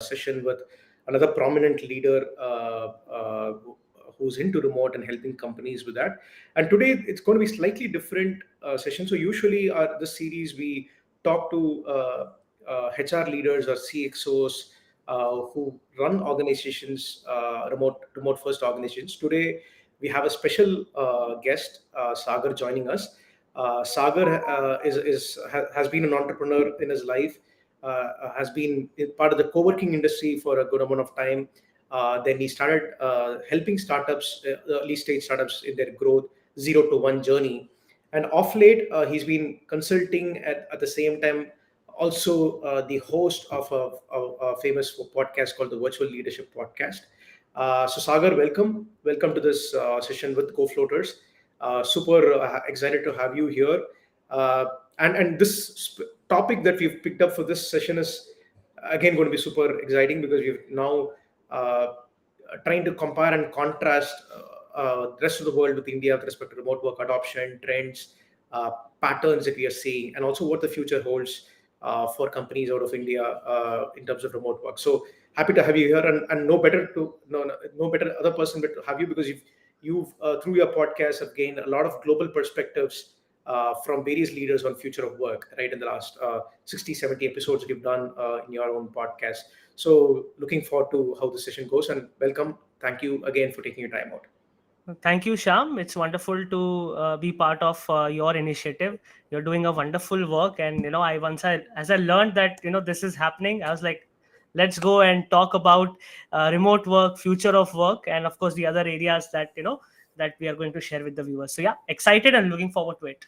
session with another prominent leader who's into remote and helping companies with that. And today it's going to be slightly different session. So usually this series we talk to HR leaders or CXOs who run organizations, remote first organizations. Today we have a special guest, Sagar, joining us. Sagar has been an entrepreneur in his life, has been part of the co-working industry for a good amount of time. Then he started helping startups, early stage startups, in their growth, 0 to 1 journey. And off late, he's been consulting at the same time, also the host of a famous podcast called the Virtual Leadership Podcast. So Sagar, welcome to this session with GoFloaters. Super excited to have you here. Uh, and this topic that we've picked up for this session is again going to be super exciting because we've now uh, trying to compare and contrast the rest of the world with India with respect to remote work adoption, trends, uh, patterns that we are seeing, and also what the future holds for companies out of India in terms of remote work. So happy to have you here, and no better other person but to have you because you've through your podcast have gained a lot of global perspectives from various leaders on future of work, right, in the last 60, 70 episodes that you've done in your own podcast. So looking forward to how the session goes, and welcome. Thank you again for taking your time out. Thank you, Shyam. It's wonderful to be part of your initiative. You're doing a wonderful work, and as I learned that this is happening, I was like, let's go and talk about remote work, future of work, and of course the other areas that that we are going to share with the viewers. So yeah, excited and looking forward to it.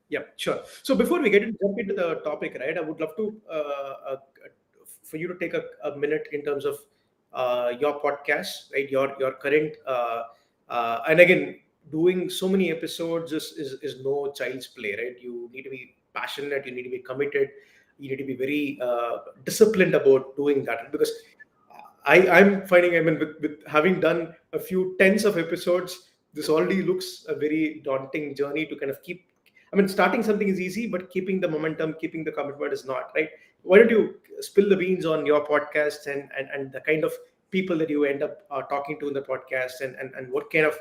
Yeah, sure. So before we jump into the topic, right, I would love to for you to take a minute in terms of your podcast, right? Your current and again, doing so many episodes is no child's play, right? You need to be passionate, you need to be committed, you need to be very disciplined about doing that because I'm finding, I mean, with having done a few tens of episodes, this already looks a very daunting journey to kind of keep. I mean, starting something is easy, but keeping the momentum, keeping the commitment is not, right? Why don't you spill the beans on your podcast and the kind of people that you end up talking to in the podcast and what kind of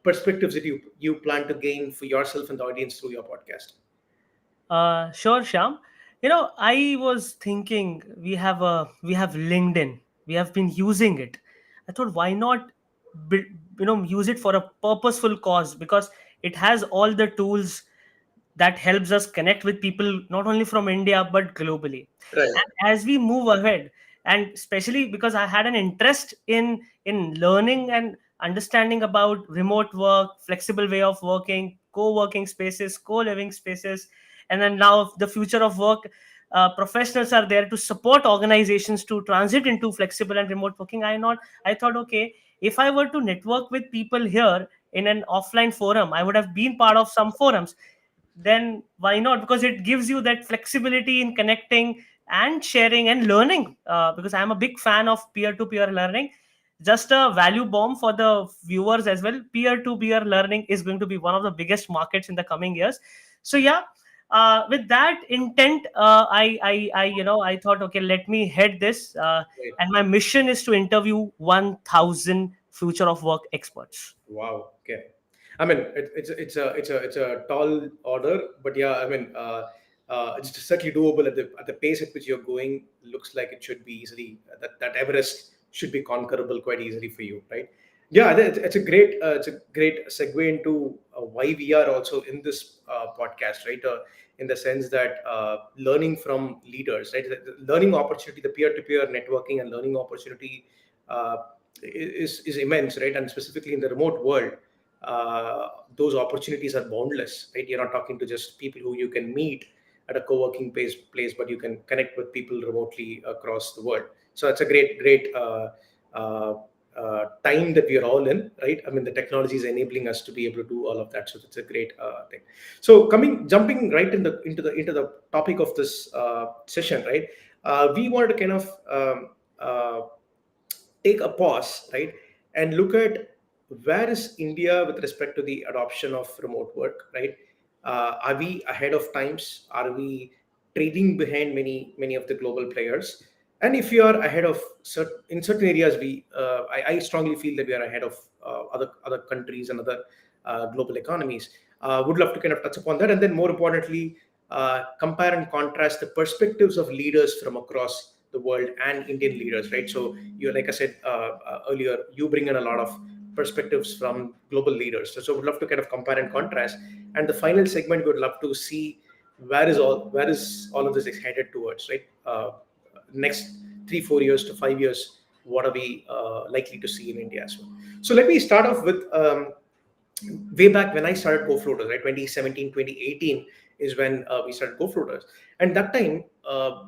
perspectives that you plan to gain for yourself and the audience through your podcast? Sure, Sham. I was thinking we have LinkedIn. We have been using it. I thought, why not, be, use it for a purposeful cause because it has all the tools that helps us connect with people not only from India but globally. Right. And as we move ahead, and especially because I had an interest in learning and understanding about remote work, flexible way of working, co-working spaces, co-living spaces, and then now the future of work. Professionals are there to support organizations to transit into flexible and remote working. I thought, okay, if I were to network with people here in an offline forum, I would have been part of some forums. Then why not? Because it gives you that flexibility in connecting and sharing and learning, because I'm a big fan of peer-to-peer learning. Just a value bomb for the viewers as well. Peer-to-peer learning is going to be one of the biggest markets in the coming years. So yeah, with that intent, I thought, okay, let me head this, Right. and my mission is to interview 1,000 future of work experts. Wow. Okay. I mean, it's a tall order, but yeah, I mean, it's certainly doable at the pace at which you're going. Looks like it should be easily that Everest should be conquerable quite easily for you, right? Yeah, it's a great segue into why we are also in this podcast, right? In the sense that learning from leaders, right? The learning opportunity, the peer-to-peer networking and learning opportunity. Uh, is immense, right? And specifically in the remote world, those opportunities are boundless, right? You're not talking to just people who you can meet at a co-working place, but you can connect with people remotely across the world. So it's a great uh, time that we are all in, right? I mean, the technology is enabling us to be able to do all of that. So it's a great thing. So jumping right into the topic of this session, right? We wanted to kind of take a pause, right, and look at where is India with respect to the adoption of remote work, right? Are we ahead of times? Are we trading behind many of the global players? And if you are ahead of in certain areas, I strongly feel that we are ahead of other countries and other global economies. Would love to kind of touch upon that, and then more importantly, compare and contrast the perspectives of leaders from across the world and Indian leaders, right? So you, like I said earlier, you bring in a lot of perspectives from global leaders. So would love to kind of compare and contrast. And the final segment, we would love to see where is all of this is headed towards, right? Next 3-4 years to 5 years, what are we likely to see in India as well? So let me start off with way back when I started GoFloaters, right? 2017, 2018 is when we started GoFloaters. And that time,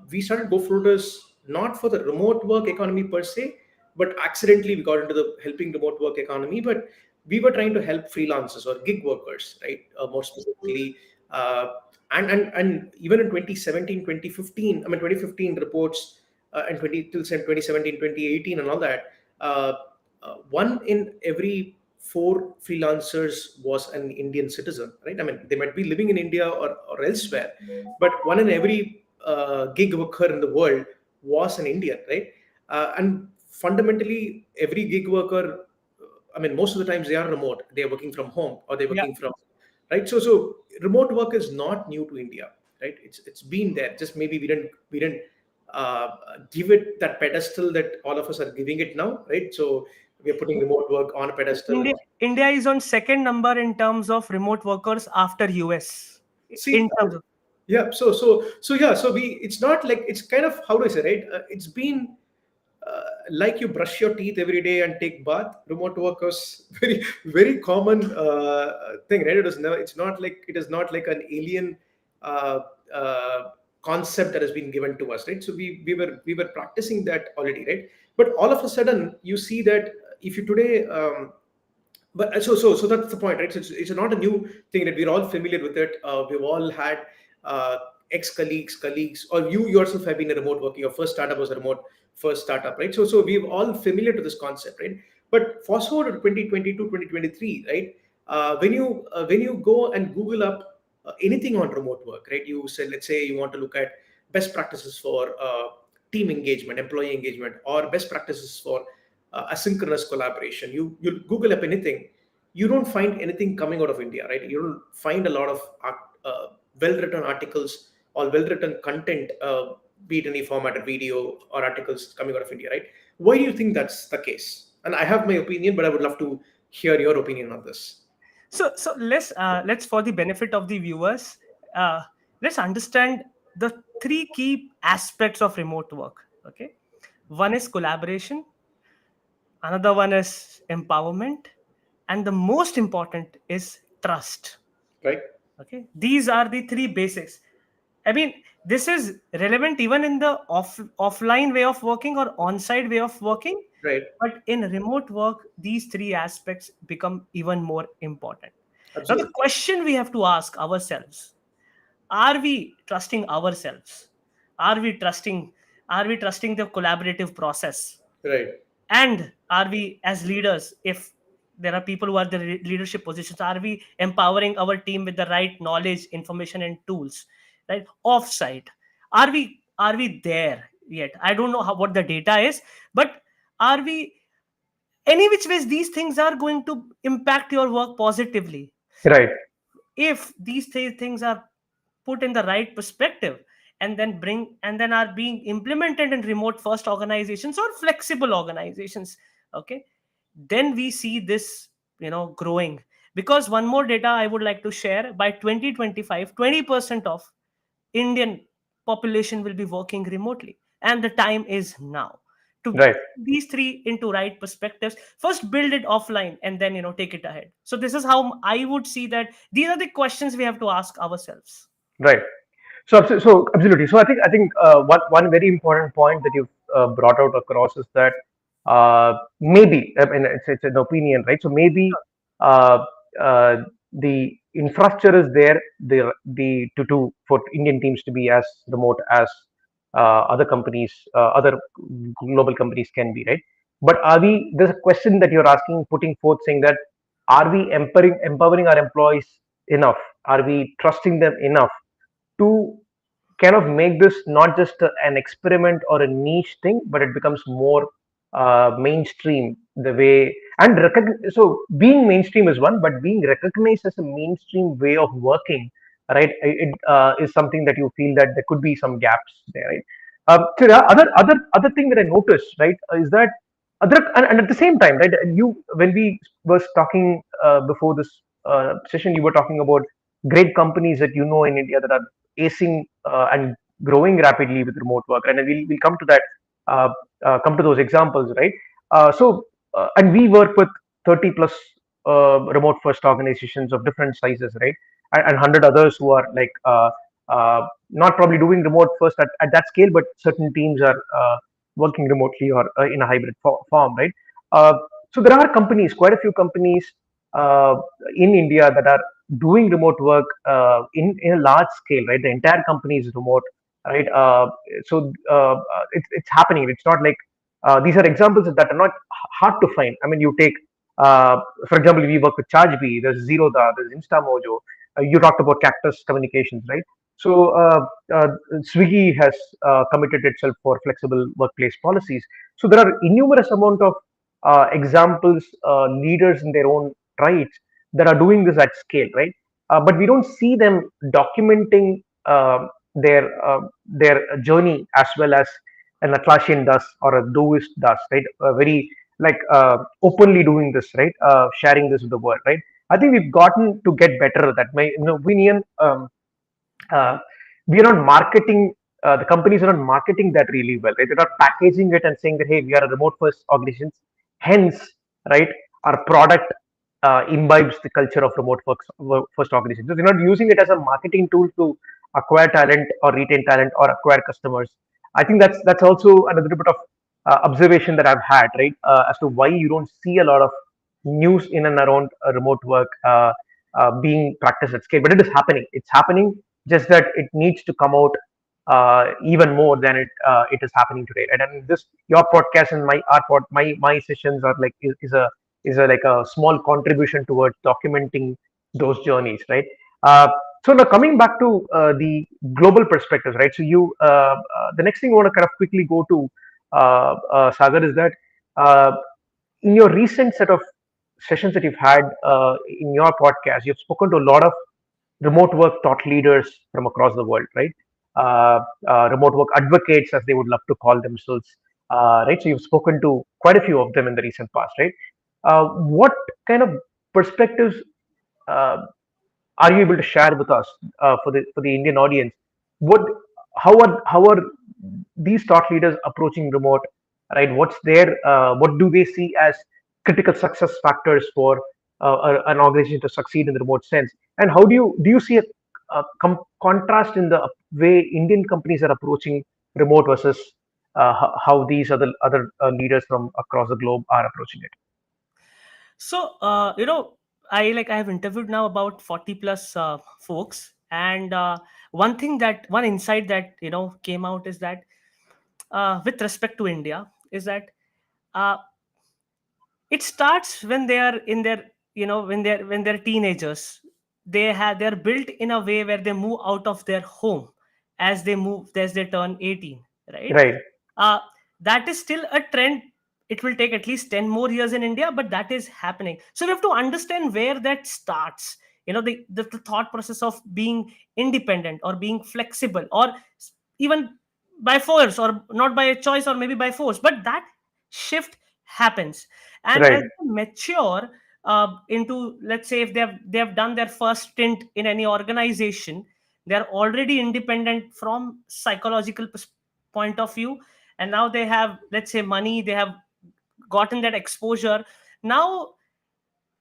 we started GoFloaters not for the remote work economy per se, but accidentally we got into the helping remote work economy. But we were trying to help freelancers or gig workers, right? More specifically. And even in 2017, 2015, I mean, 2015 reports and 2017, 2018 and all that, one in every four freelancers was an Indian citizen, right? I mean, they might be living in India or elsewhere, but one in every gig worker in the world was an Indian, right? And fundamentally, every gig worker, I mean, most of the times they are remote. They are working from home or they're Yeah. working from, right? So remote work is not new to India, right? It's been there. Just maybe we didn't give it that pedestal that all of us are giving it now, right? So we are putting remote work on a pedestal. India is on second number in terms of remote workers after US. See, In terms of, yeah. So yeah. So we. It's not like it's kind of how do I say, right? It's been like you brush your teeth every day and take bath. Remote workers very common thing, right? It is never. It's not like it is not like an alien uh, uh, concept that has been given to us, right? So we were practicing that already, right? But all of a sudden, you see that if you today. But so that's the point, right? So it's not a new thing that we're all familiar with it. We've all had uh, colleagues, or you yourself have been a remote working. Your first startup was a remote first startup, right? So we've all familiar to this concept, right? But fast forward to 2022, 2023, right? When you go and Google up anything on remote work, right? You say, let's say you want to look at best practices for team engagement, employee engagement, or best practices for asynchronous collaboration. You Google up anything, you don't find anything coming out of India, right? You don't find a lot of well-written articles or well-written content, be it any format of video or articles coming out of India, right? Why do you think that's the case? And I have my opinion, but I would love to hear your opinion on this. so let's for the benefit of the viewers, uh, let's understand the three key aspects of remote work. Okay, one is collaboration, another one is empowerment, and the most important is trust. Right, Okay, these are the three basics. I mean, this is relevant even in the offline way of working or on-site way of working, right, but in remote work these three aspects become even more important. Now the absolutely, question we have to ask ourselves: are we trusting ourselves? are we trusting are we trusting the collaborative process? right, And are we, as leaders, if there are people who are the leadership positions, are we empowering our team with the right knowledge, information and tools, right, offsite? Are we there yet? I don't know what the data is, but are we, any which ways these things are going to impact your work positively Right, if these things are put in the right perspective, and then are being implemented in remote first organizations or flexible organizations. Okay, then we see this, growing. Because one more data I would like to share: by 2025, 20% of Indian population will be working remotely, and the time is now to right, these three into right perspectives. First, build it offline, and then take it ahead. So this is how I would see that these are the questions we have to ask ourselves. right. So absolutely. So I think one very important point that you've brought out across is that maybe, I mean, it's an opinion, right? So maybe uh, uh, the infrastructure is there, the to for Indian teams to be as remote as other global companies can be, right? But are we? There's a question that you're asking, putting forth, saying that are we empowering our employees enough? Are we trusting them enough to kind of make this not just an experiment or a niche thing, but it becomes more mainstream the way and so being mainstream is one, but being recognized as a mainstream way of working, right? It is something that you feel that there could be some gaps there, right? So the other thing that I noticed, right, is that and at the same time, right, you when we was talking before this session, you were talking about great companies that you know in India that are acing and growing rapidly with remote work, and we'll uh, come to those examples, right? And we work with 30 plus remote first organizations of different sizes, right? And 100 others who are like not probably doing remote first at that scale, but certain teams are working remotely or in a hybrid form, right? Uh, so there are companies, quite a few companies uh, in India that are doing remote work in a large scale, right? The entire company is remote, right? It's happening. It's not like these are examples that are not hard to find. I mean, you take, for example, we work with ChargeBee, there's Zerodha, there's InstaMojo. You talked about Cactus Communications, right? So Swiggy has committed itself for flexible workplace policies. So there are innumerous amount of examples, leaders in their own rights that are doing this at scale, right? But we don't see them documenting their journey as well as an Atlassian does or a Doist does, right? Very like openly doing this, right? Sharing this with the world, right? I think we've gotten to get better at that. My opinion, uh, we are not marketing. The companies are not marketing that really well, right? They're not packaging it and saying that hey, we are a remote first organization. Hence, right, our product imbibes the culture of remote first organizations. So they're not using it as a marketing tool to acquire talent or retain talent or acquire customers. I think that's also another bit of observation that I've had, right, as to why you don't see a lot of news in and around remote work being practiced at scale. But it is happening. It's happening. Just that it needs to come out even more than it is happening today. Right? And this your podcast and my sessions are like is a like a small contribution towards documenting those journeys, right? Uh, so now coming back to the global perspectives, right? So the next thing I want to kind of quickly go to Sagar is that uh, in your recent set of sessions that you've had in your podcast, you've spoken to a lot of remote work thought leaders from across the world, right? Remote work advocates, as they would love to call themselves, right? So you've spoken to quite a few of them in the recent past, right? What kind of perspectives uh, are you able to share with us for the Indian audience? What how are these thought leaders approaching remote? Right? What do they see as critical success factors for an organization to succeed in the remote sense? And how do you see contrast in the way Indian companies are approaching remote versus how these other leaders from across the globe are approaching it? So, I have interviewed now about 40 plus folks, and one insight that came out is that with respect to India is that uh, it starts when they are in their when they're teenagers. They're built in a way where they move out of their home as they turn 18, right? Right, uh, that is still a trend. It will take at least 10 more years in India, but that is happening. So we have to understand where that starts. The thought process of being independent or being flexible, or even by force, or not by a choice, or maybe by force, but that shift happens. And as right, they mature into, let's say, if they have done their first stint in any organization, they're already independent from psychological point of view, and now they have, let's say, money, they have gotten that exposure. Now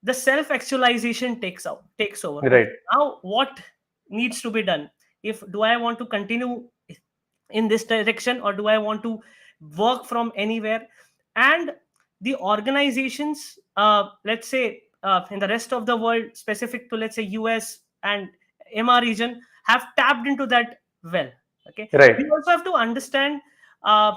the self actualization takes over. right, Okay, now what needs to be done? If do I want to continue in this direction, or do I want to work from anywhere? And the organizations, let's say, in the rest of the world, specific to, let's say, US and MR region, have tapped into that well. Okay, right, we also have to understand uh,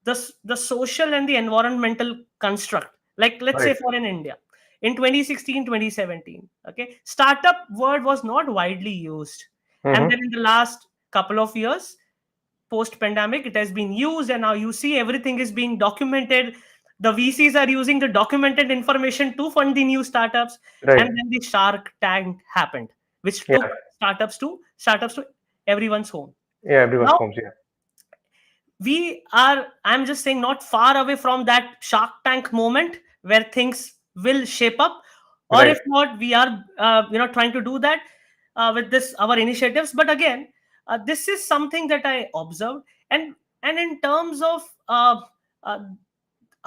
the social and the environmental construct. Like, let's say, right. for in India, in 2016, 2017, okay, startup word was not widely used. And Mm-hmm. then in the last couple of years post pandemic, it has been used, and now you see everything is being documented. The VCs are using the documented information to fund the new startups, and Right. then the Shark Tank happened, which Yeah. took startups to everyone's home. Yeah. Everyone's Now homes. Yeah. we are, I'm just saying, not far away from that Shark Tank moment where things will shape up, or Right. if not, we are trying to do that with this our initiatives. But again, this is something that I observed. And in terms of uh,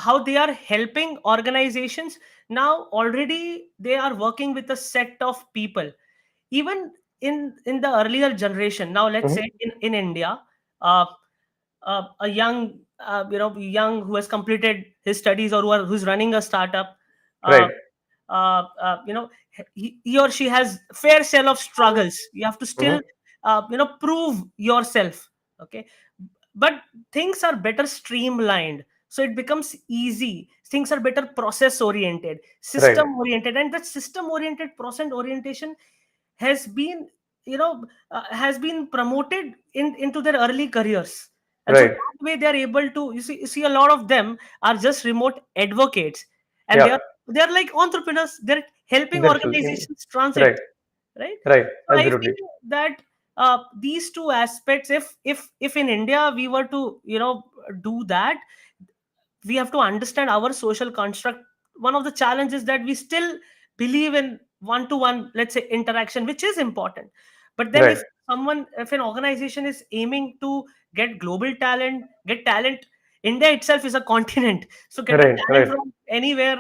how they are helping organizations, now already they are working with a set of people, even in the earlier generation. Now let's Hmm. say in India, uh, a young who has completed his studies, or who's running a startup, uh, Right. he or she has fair share of struggles. You have to still Hmm. prove yourself. Okay, but things are better streamlined, so it becomes easy. Things are better process oriented, Right. system oriented, and that system oriented process orientation has been has been promoted into their early careers. And so Right. that way they are able to, you see a lot of them are just remote advocates, and Yeah. they're like entrepreneurs. They're helping That's true. organizations transit, Right. right? Right. So I Absolutely. feel that these two aspects, if in India we were to do that, we have to understand our social construct. One of the challenges that we still believe in one to one, let's say, interaction, which is important. But then Right. if an organization is aiming to get global talent, get talent, India itself is a continent, so getting Right. talent Right. from anywhere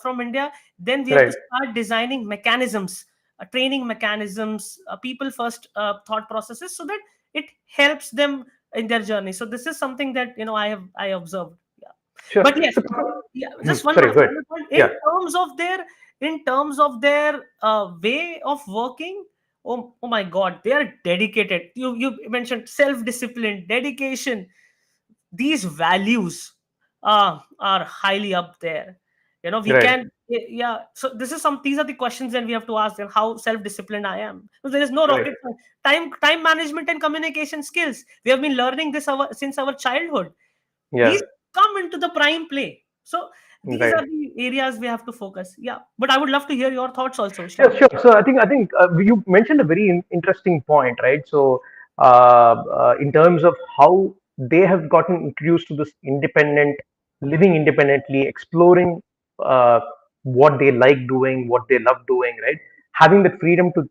from India, then we have to Right. start designing mechanisms, training mechanisms, people first thought processes, so that it helps them in their journey. So this is something that I observed. Yeah. Sure. But yes, So, yeah, just one sorry. Go ahead. final point Yeah. in terms of their way of working. Oh my God, they are dedicated. You mentioned self discipline, dedication. These values are highly up there. We Right. can, yeah. So these are the questions that we have to ask them: how self disciplined I am. So there is no Right. rocket science. Time management and communication skills. We have been learning this since our childhood. Yeah. These come into the prime play. So these Right. are the areas we have to focus. Yeah, but I would love to hear your thoughts also, Yeah, Shyam. sure. So I think you mentioned a very interesting point, right? So in terms of how they have gotten introduced to this independent living independently, exploring uh, what they like doing, what they love doing, right? Having the freedom to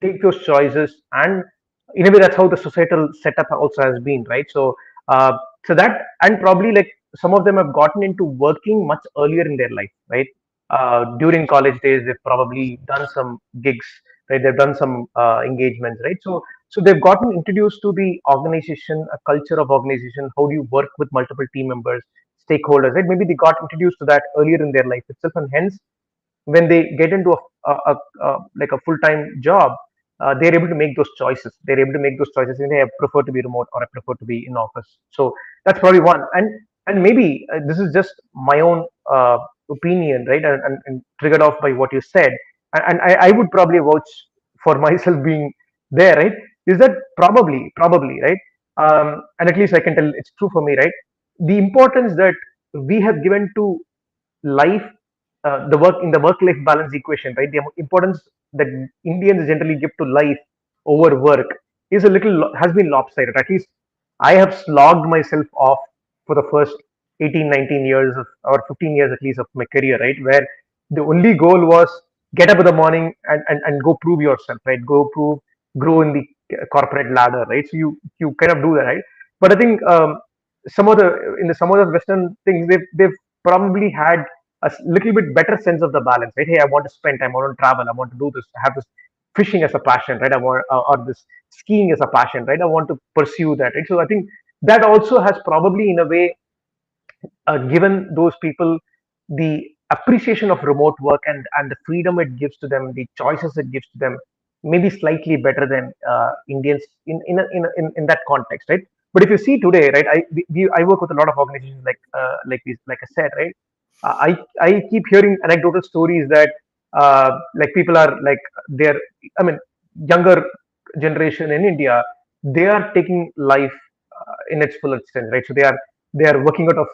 take those choices, and in a way that's how the societal setup also has been, right? So uh, so that, and probably like some of them have gotten into working much earlier in their life, right? During college days they've probably done some gigs, right? They've done some engagements, right? So they've gotten introduced to the organization, a culture of organization. How do you work with multiple team members, stakeholders, right? Maybe they got introduced to that earlier in their life itself, and hence when they get into like a full-time job, they're able to make those choices. They're able to make those choices, and they prefer to be remote or I prefer to be in office. So that's probably one. And maybe this is just my own opinion, right? And triggered off by what you said, and I would probably vouch for myself being there, right? Is that probably right? And at least I can tell it's true for me, right? The importance that we have given to life, the work in the work-life balance equation, right? The importance that Indians generally give to life over work is a little has been lopsided. At least I have slogged myself off for the first 18, 19 years of, or 15 years at least of my career, right? Where the only goal was get up in the morning and go prove yourself, right? Go prove, grow in the corporate ladder, right? So you kind of do that, right? But I think some of the Western things, they've probably had a little bit better sense of the balance, right? Hey, I want to spend time, I want to travel, I want to do this, I have this fishing as a passion, right? I want, or this skiing as a passion, right? I want to pursue that, right? So I think that also has probably, in a way, given those people the appreciation of remote work, and the freedom it gives to them, the choices it gives to them, maybe slightly better than Indians in that context, right? But if you see today, right, I work with a lot of organizations like I said, right? I keep hearing anecdotal stories that like people are like they're, I mean, younger generation in India. they are taking life in its full extent, right? So they are working out of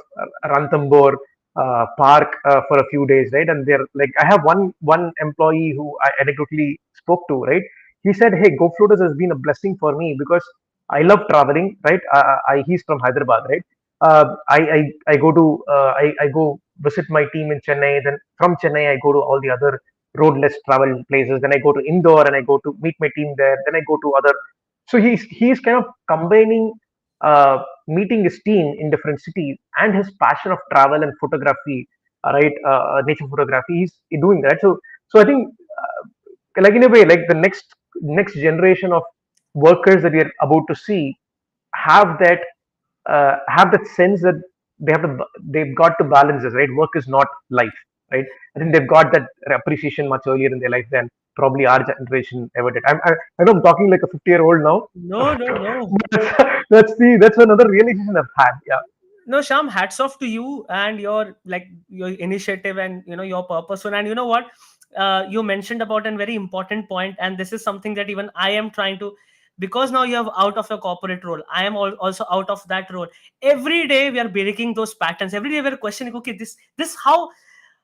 Ranthambore park for a few days, right? And they're like, I have one employee who I anecdotally spoke to, right? He said, "Hey, GoFloaters has been a blessing for me because I love traveling, right? He's from Hyderabad, right? I go to I go visit my team in Chennai. Then from Chennai, I go to all the other roadless travel places. Then I go to Indore and I go to meet my team there. Then I go to other. So he's kind of combining meeting his team in different cities and his passion of travel and photography, right? Nature photography. He's doing that. So I think like in a way, like the next generation of workers that we are about to see have that sense that they've got to balance this, right? Work is not life, right? I think they've got that appreciation much earlier in their life than probably our generation ever did. I know I'm talking like a 50-year-old now. No, no, no. But that's another realization I've had. Yeah. No, Sham, hats off to you and your like your initiative and your purposeful. And you know what, you mentioned about a very important point, and this is something that even I am trying to, because now you have out of your corporate role, I am also out of that role. Every day we are breaking those patterns. Every day we are questioning, okay, this how,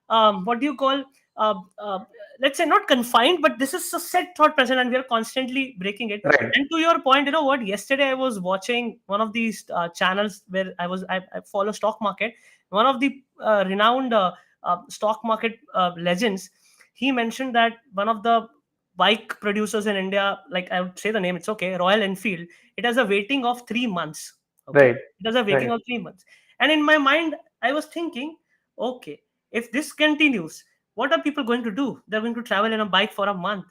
what do you call, uh, uh, let's say not confined, but this is a set thought present, and we are constantly breaking it. Right. And to your point, you know what, yesterday I was watching one of these channels where I follow stock market. One of the renowned stock market legends, he mentioned that one of the bike producers in India, like I would say the name, it's okay, Royal Enfield, it has a waiting of 3 months. Okay, Right. it has a waiting Right. of 3 months. And in my mind I was thinking, okay, if this continues, what are people going to do? They're going to travel in a bike for a month.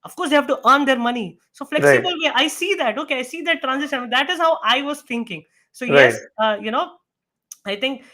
Of course, they have to earn their money. So Right. flexible way. I see that. Okay, I see that transition. That is how I was thinking. So Right. yes, I think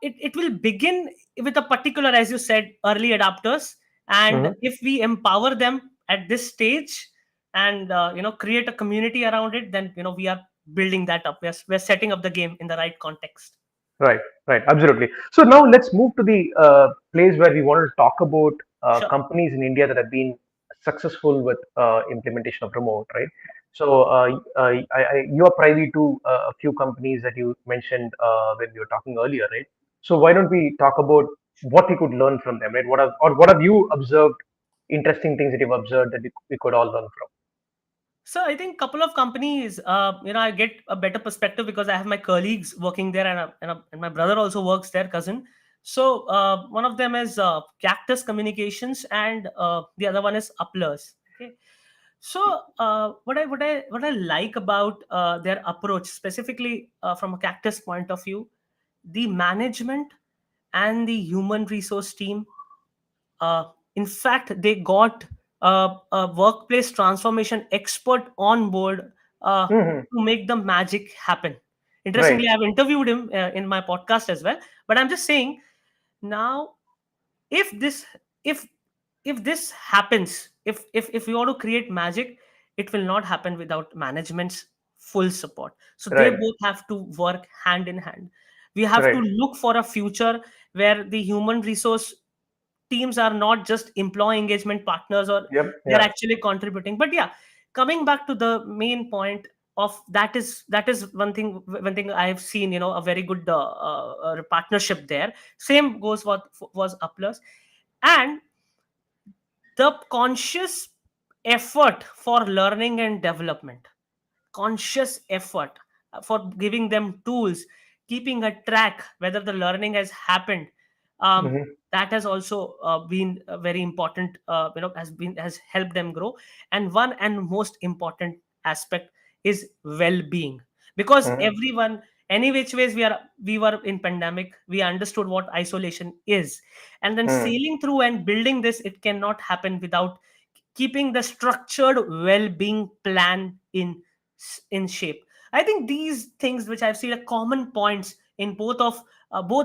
it will begin with a particular, as you said, early adapters, and Hmm. if we empower them at this stage and create a community around it, then we are building that up. We're setting up the game in the right context. Right, right, absolutely. So now let's move to the place where we want to talk about Sure. companies in India that have been successful with implementation of remote, right? So you are privy to a few companies that you mentioned when we were talking earlier, right? So why don't we talk about what we could learn from them, right? What have you observed? Interesting things that you've observed that we could all learn from. So I think couple of companies, I get a better perspective because I have my colleagues working there, and my brother also works there, cousin. So one of them is Cactus Communications, and the other one is Uplers. Okay. So what I like about their approach, specifically from a Cactus point of view, the management and the human resource team, uh, in fact, they got a workplace transformation expert on board Hmm. to make the magic happen. Right, Interestingly, I've interviewed him in my podcast as well. But I'm just saying now, if this if if this happens, if we want to create magic, it will not happen without management's full support. So they right, both have to work hand in hand. We have to right. look for a future where the human resource teams are not just employee engagement partners, or Yep, they're yeah. actually contributing. But yeah, coming back to the main point of that is one thing I've seen, a very good partnership there. Same goes what was Uplus. And the conscious effort for learning and development, conscious effort for giving them tools, keeping a track whether the learning has happened. um, Hmm. that has also been very important, has helped them grow. And one and most important aspect is well-being, because Hmm. everyone, any which ways, we were in pandemic, we understood what isolation is. And then Hmm. sailing through and building this, it cannot happen without keeping the structured well-being plan in shape. I think these things which I've seen are common points in both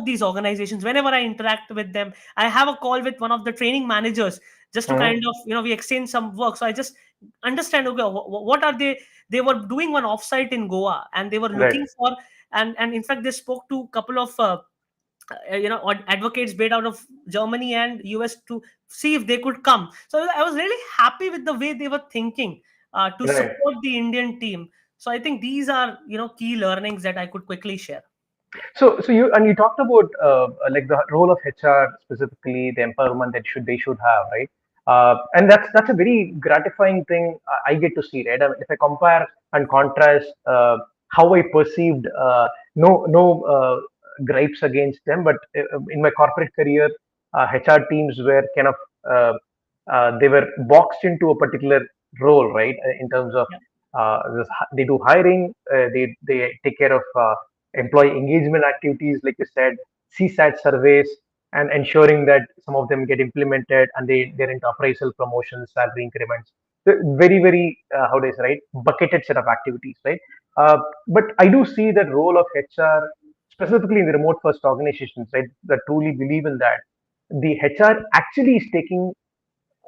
these organizations. Whenever I interact with them, I have a call with one of the training managers just to kind Hmm. of, we exchange some work. So I just understand, okay, what are they were doing one offsite in Goa, and they were Right. looking for, and in fact they spoke to a couple of advocates based out of Germany and US to see if they could come. So I was really happy with the way they were thinking. to Right. support the Indian team. So I think these are, key learnings that I could quickly share. Yeah. So you talked about like the role of HR specifically, the empowerment that they should have, right? And that's a very gratifying thing I get to see, right? I mean, if I compare and contrast how I perceived, no gripes against them, but in my corporate career, HR teams were kind of they were boxed into a particular role, right? In terms of they do hiring, they take care of employee engagement activities, like you said, CSAT surveys, and ensuring that some of them get implemented, and they're into appraisal, promotions, salary increments. Very, very how do I say, right? Bucketed set of activities, right? But I do see that role of HR, specifically in the remote first organizations, right, that truly believe in that. The HR actually is taking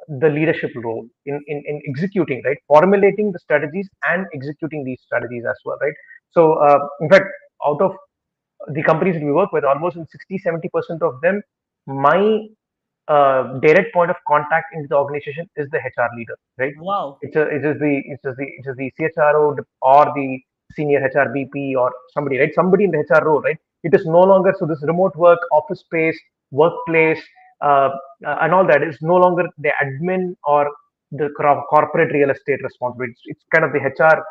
the leadership role in executing, right, formulating the strategies and executing these strategies as well, right? So in fact, out of the companies that we work with, almost in 60-70% of them, my direct point of contact in the organization is the HR leader, right? Wow. It is the CHRO or the senior HR BP or somebody, right? Somebody in the HR role, right? It is no longer, so this remote work, office space, workplace, uh, and all that is no longer the admin or the corporate real estate responsibility. It's kind of the HR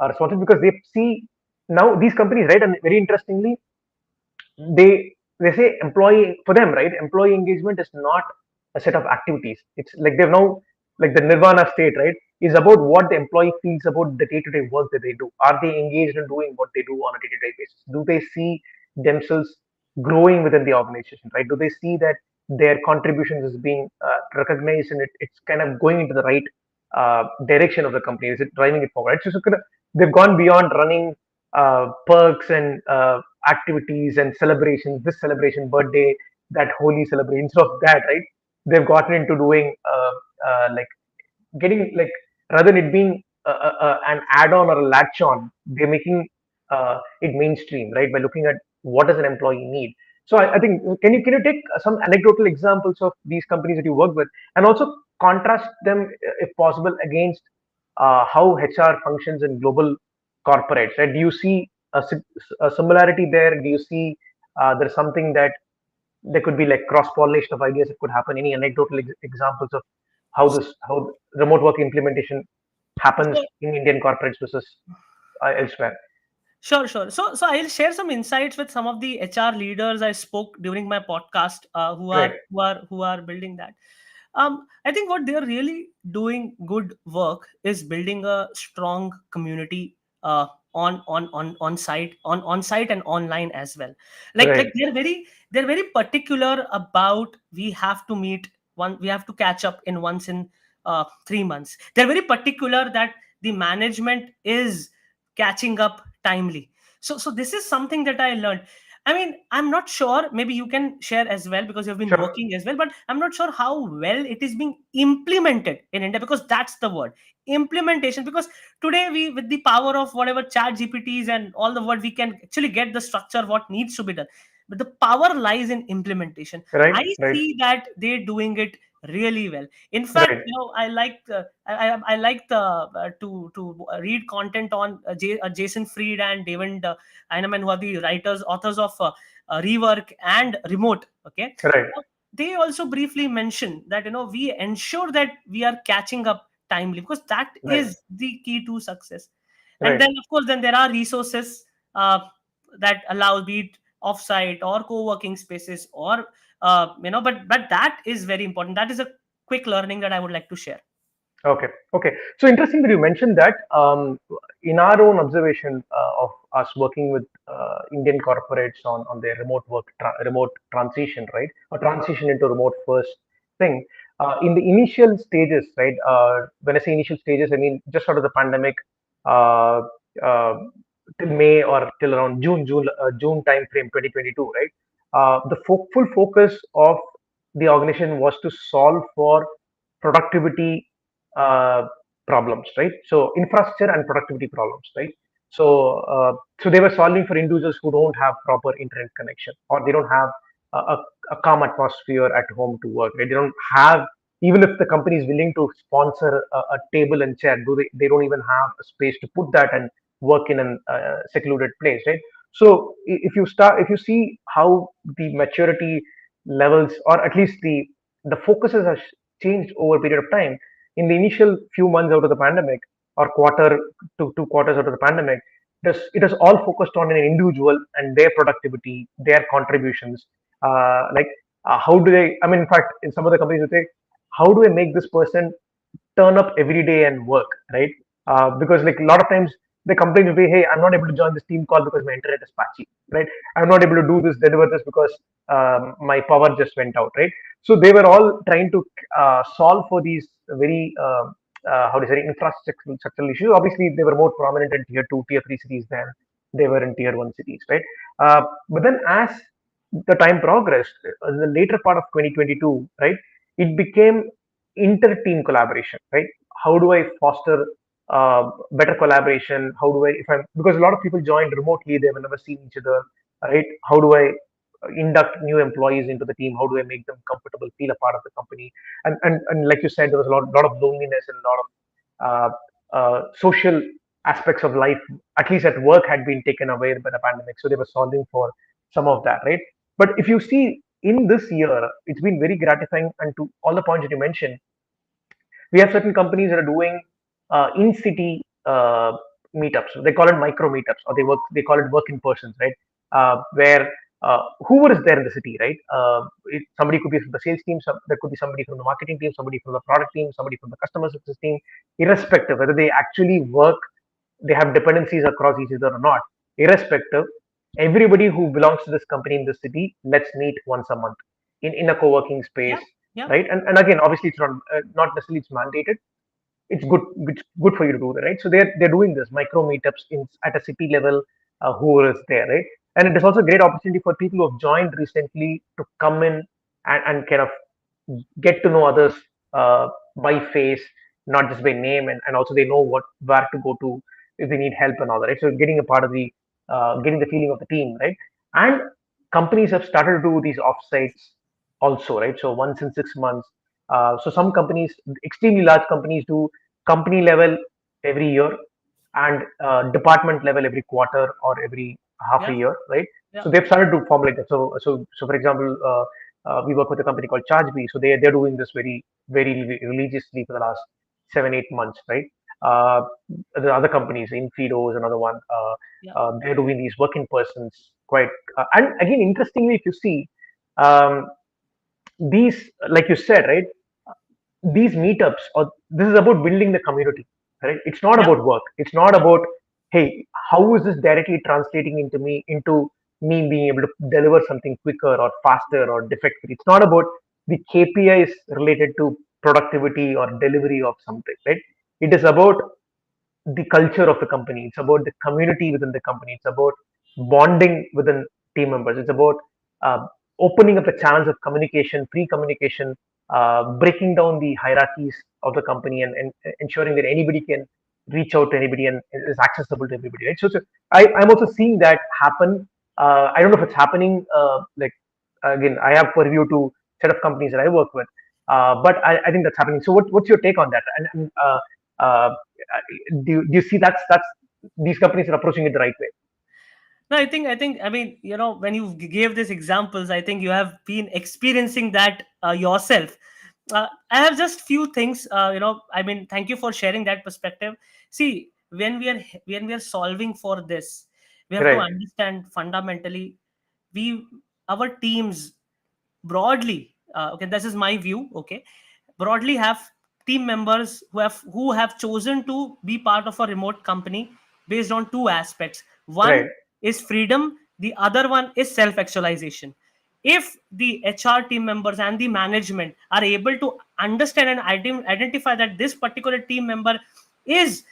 responsibility, because they see now these companies, right? And very interestingly, they say employee, for them, right, employee engagement is not a set of activities. It's like they've now, like the nirvana state, right, is about what the employee feels about the day-to-day work that they do. Are they engaged in doing what they do on a day-to-day basis? Do they see themselves growing within the organization, right? Do they see that their contributions is being recognized, and it's kind of going into the right direction of the company? Is it driving it forward? So kind of, they've gone beyond running perks and activities and celebrations, this celebration, birthday, that holy celebration. Instead of that, right, they've gotten into doing like getting, like, rather than it being an add-on or a latch-on, they're making it mainstream, right, by looking at what does an employee need. So I think, can you take some anecdotal examples of these companies that you work with, and also contrast them, if possible, against how HR functions in global corporates, right? Do you see a similarity there? Do you see there's something that there could be, like, cross pollination of ideas that could happen? Any anecdotal examples of how remote work implementation happens So, in Indian corporates versus elsewhere? sure, sure. So I'll share some insights with some of the HR leaders I spoke during my podcast, Right, who are building that. I think what they're really doing good work is building a strong community on site and online as well. Like right, they're very particular about, we have to catch up in once in 3 months. They're very particular that the management is catching up timely. So this is something that I learned. I mean, I'm not sure, maybe you can share as well because you've been sure, working as well, but I'm not sure how well it is being implemented in India, because that's the word, implementation. Because today, we, with the power of whatever chat GPTs and all the word, we can actually get the structure what needs to be done. But the power lies in implementation. right, I right, see that they're doing it really well. In fact, right, I like I like the to read content on Jason Fried and David Heinemann, who are the authors of Rework and Remote. Okay, right, they also briefly mention that we ensure that we are catching up timely, because that right, is the key to success. And right. then, of course, then there are resources that allow, be it offsite or co-working spaces, or but that is very important. That is a quick learning that I would like to share. Okay, okay. So interesting that you mentioned that. In our own observation of us working with Indian corporates on their remote work, remote transition, right, or transition into remote first thing. In the initial stages, right. When I say initial stages, I mean just out of the pandemic, uh, uh, till May or till around June time frame, 2022, right. The full focus of the organization was to solve for productivity uh, problems, right? So infrastructure and productivity problems, right? So they were solving for individuals who don't have proper internet connection, or they don't have a calm atmosphere at home to work, right? They don't have even if the company is willing to sponsor a table and chair, they don't even have a space to put that and work in a secluded place, right? So if you see how the maturity levels, or at least the focuses have changed over a period of time. In the initial few months out of the pandemic, or quarter to 2 quarters out of the pandemic, it is all focused on an individual and their productivity, their contributions. How do they? I mean, in fact, in some of the companies, they say, how do I make this person turn up every day and work, right? Because like a lot of times the complaint will be, hey, I'm not able to join this team call because my internet is patchy, right? I'm not able to do this, deliver this because my power just went out, right? So they were all trying to solve for these very how do you say infrastructural issues. Obviously, they were more prominent in tier two, tier three cities than they were in tier one cities, right? But then as the time progressed, in the later part of 2022, right, it became inter-team collaboration, right? How do I foster better collaboration? How do I, if I'm, because a lot of people joined remotely, they've never seen each other, right? How do I induct new employees into the team? How do I make them comfortable, feel a part of the company? And like you said, there was a lot of loneliness and a lot of social aspects of life, at least at work, had been taken away by the pandemic. So they were solving for some of that, right? But if you see in this year, it's been very gratifying. And to all the points that you mentioned, we have certain companies that are doing in-city meetups. They call it micro meetups, or they call it work in persons, right? Where whoever is there in the city, right? Somebody could be from the sales team, there could be somebody from the marketing team, somebody from the product team, somebody from the customer success team, irrespective whether they actually work, they have dependencies across each other or not. Irrespective, everybody who belongs to this company in this city, let's meet once a month in a co-working Yeah, space, yeah, right? And again, obviously, it's not necessarily it's mandated. It's good for you to do that, right? So they're doing this micro meetups at a city level, whoever is there, right? And it is also a great opportunity for people who have joined recently to come in and kind of get to know others by face, not just by name, and also they know where to go to if they need help and all that, right? So getting a part of the getting the feeling of the team, right? And companies have started to do these offsites also, right? So once in 6 months. So some companies, extremely large companies, do company level every year and department level every quarter or every half a yeah, year, right? yeah, So they've started to formulate that. So for example, we work with a company called ChargeBee. So they're doing this very religiously for the last 7 8 months, right? Uh, the other companies, Infido is another one. yeah, They're doing these work in persons quite. And again, interestingly, if you see, um, these, like you said, right, these meetups, or this is about building the community, right? It's not yeah, about work, it's not about, hey, how is this directly translating into me being able to deliver something quicker or faster or defect free. It's not about the KPIs related to productivity or delivery of something, right? It is about the culture of the company. It's about the community within the company. It's about bonding within team members. It's about uh, opening up the channels of communication, free communication, breaking down the hierarchies of the company, and ensuring that anybody can reach out to anybody and is accessible to everybody. Right. I'm also seeing that happen. I don't know if it's happening. Like again, I have purview to set of companies that I work with, but I think that's happening. So what's your take on that? And uh, do you see that's these companies are approaching it the right way? no, I mean, when you gave these examples, I think you have been experiencing that yourself. I have just few things. I mean, thank you for sharing that perspective. See, when we are solving for this, we have to Right, understand fundamentally, we our teams broadly. Okay, this is my view. Okay, broadly have team members who have chosen to be part of a remote company based on two aspects. right, One is freedom, the other one is self actualization. If the HR team members and the management are able to understand and identify that this particular team member is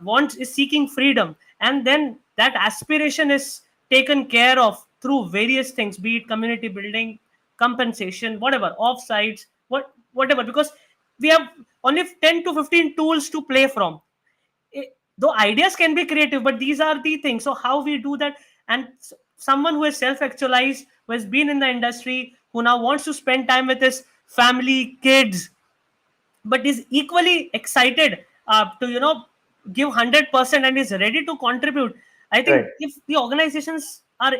wants is seeking freedom, and then that aspiration is taken care of through various things, be it community building, compensation, whatever, offsites, whatever, because we have only 10 to 15 tools to play from. Though ideas can be creative, but these are the things. So how we do that? And someone who is self-actualized, who has been in the industry, who now wants to spend time with his family, kids, but is equally excited to give 100% and is ready to contribute. I think Right. if the organizations are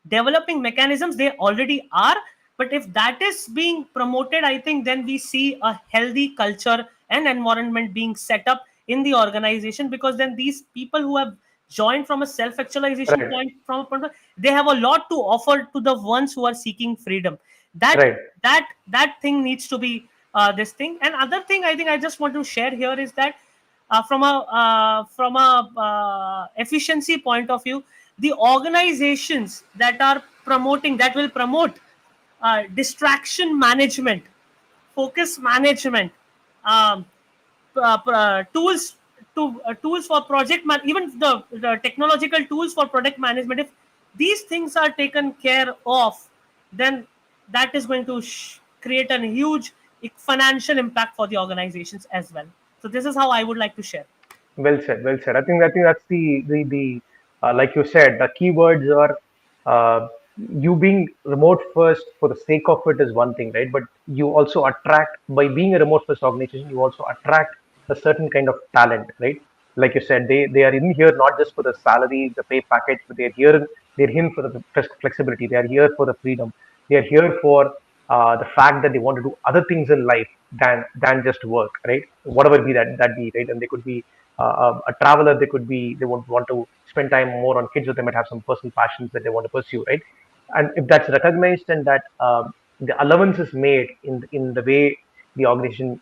developing mechanisms, they already are, but if that is being promoted, I think then we see a healthy culture and environment being set up in the organization, because then these people who have joined from a self-actualization Right. they have a lot to offer to the ones who are seeking freedom. that Right. that thing needs to be this thing. And other thing I think I just want to share here is that from a efficiency point of view, the organizations that will promote distraction management, focus management, um, tools tools for even the technological tools for product management, if these things are taken care of, then that is going to create a huge financial impact for the organizations as well. So this is how I would like to share. Well said. Well said. I think that's the like you said, the keywords are you being remote first for the sake of it is one thing, right? But you also attract by being a remote first organization, you also attract a certain kind of talent, right? Like you said, they are in here not just for the salary, the pay package, but they're here for the flexibility. They are here for the freedom. They are here for the fact that they want to do other things in life than just work, right? Whatever be that be, right? And they could be a traveler, they would want to spend time more on kids, or they might have some personal passions that they want to pursue, right? And if that's recognized and that the allowance is made in the way the organization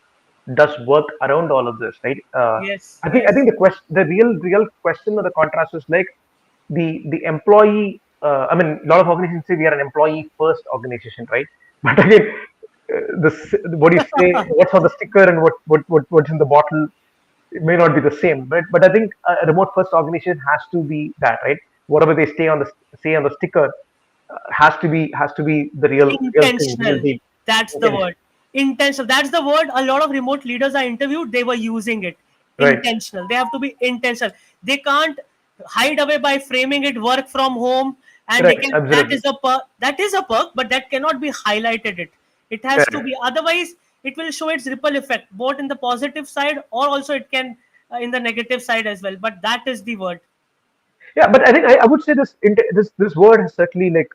does work around all of this, right? Yes, I think yes. the real question or the contrast is like the employee. I mean, a lot of organizations say we are an employee first organization, right? But again, what you say, what's on the sticker and what's in the bottle, it may not be the same. But I think a remote first organization has to be that, right? Whatever they say on the sticker has to be the real thing, real Intentional, deal. that's the Intention, word. Intentional, that's the word a lot of remote leaders I interviewed, they were using it. right? Intentional, they have to be intentional. They can't hide away by framing it work from home, and they Right, can absolutely. that is a perk, but that cannot be highlighted. It has to Right. be, otherwise it will show its ripple effect both in the positive side, or also it can in the negative side as well, but that is the word. Yeah, but I think I would say this word has certainly like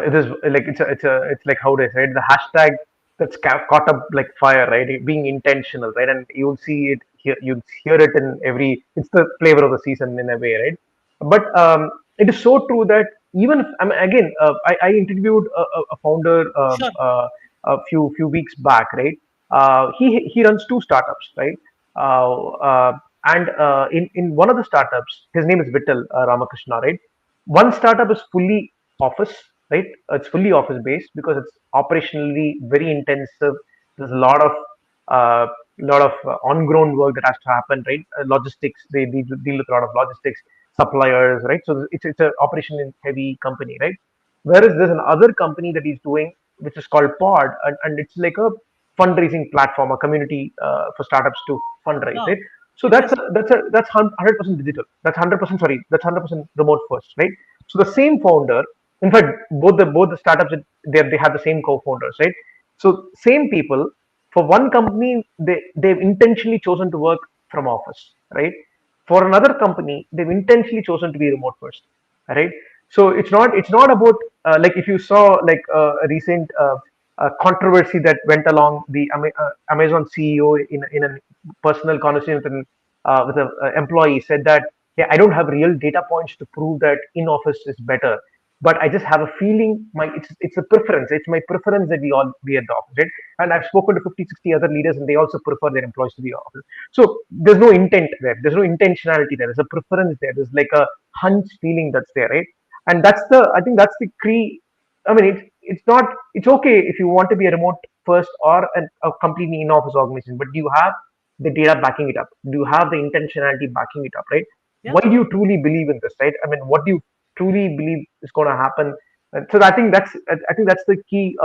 it is like it's like how do I say it? The hashtag that's caught up like fire, right? It being intentional, right? And you'll see it here, you'll hear it in every. It's the flavor of the season in a way, right? But it is so true that even if, I mean, again, I interviewed a founder Sure. a few weeks back, right? He runs two startups, right? And in one of the startups, his name is Vittal Ramakrishna, right? One startup is fully office, right? It's fully office based because it's operationally very intensive. There's a lot of on-ground work that has to happen, right? Logistics, they deal with a lot of logistics, suppliers, right? So it's an operation in heavy company, right? Whereas there's another company that he's doing, which is called Pod, and it's like a fundraising platform, a community for startups to fundraise, Oh, right? So interesting. that's 100% digital. That's 100%, sorry. That's 100% remote first, right? So the same founder, in fact, both the startups, they have the same co-founders, right? So same people for one company, they've intentionally chosen to work from office, right? For another company, they've intentionally chosen to be remote first, right? So it's not about like if you saw like a recent controversy that went along the Amazon CEO in a personal conversation with an employee said that, yeah, I don't have real data points to prove that in office is better, but I just have a feeling it's a preference. It's my preference that we all be at the office, right? And I've spoken to 50, 60 other leaders, and they also prefer their employees to be at office. So there's no intent there. There's no intentionality there. There's a preference there. There's like a hunch feeling that's there, right? And I think that's the key. I mean, it's not, it's okay if you want to be a remote first or a completely in office organization, but do you have the data backing it up? Do you have the intentionality backing it up, right? Yeah. Why do you truly believe in this, right? I mean, what do you truly believe is going to happen? And so I think that's the key